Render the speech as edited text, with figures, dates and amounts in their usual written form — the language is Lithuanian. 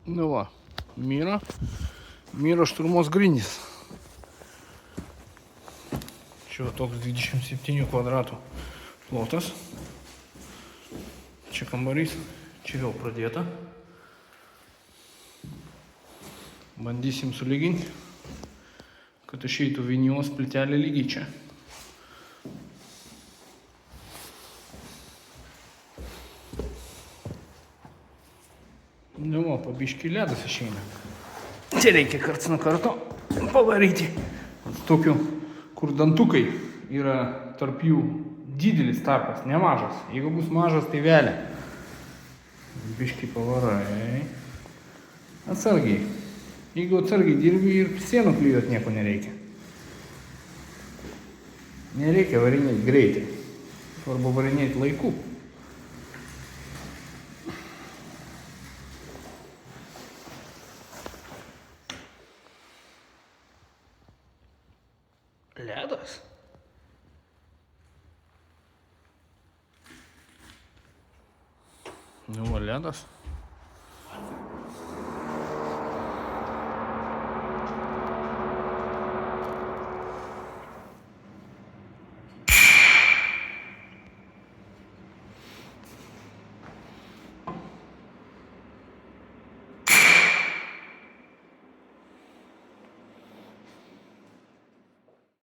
Nu va, Miro šturmos grindys. Čia toks 27 kvadratų plotas. Čia kambarys, čia vėl pradėta. Bandysim sulyginti, kad išeitų vinios plytelė lygiai čia. Nu, va, pabiškį ledas išeina. Čia reikia karts nuo karto pavaryti. Tokių, kur dantukai yra tarp jų didelis tarpas, nemažas. Jeigu bus mažas, tai velia. Biškį pavarai. Atsargiai. Jeigu atsargiai dirbi ir sienų klijuot nieko nereikia. Nereikia varinėti greitai. Svarbu varinėti laiku. Ledas? Nu, va, ledas.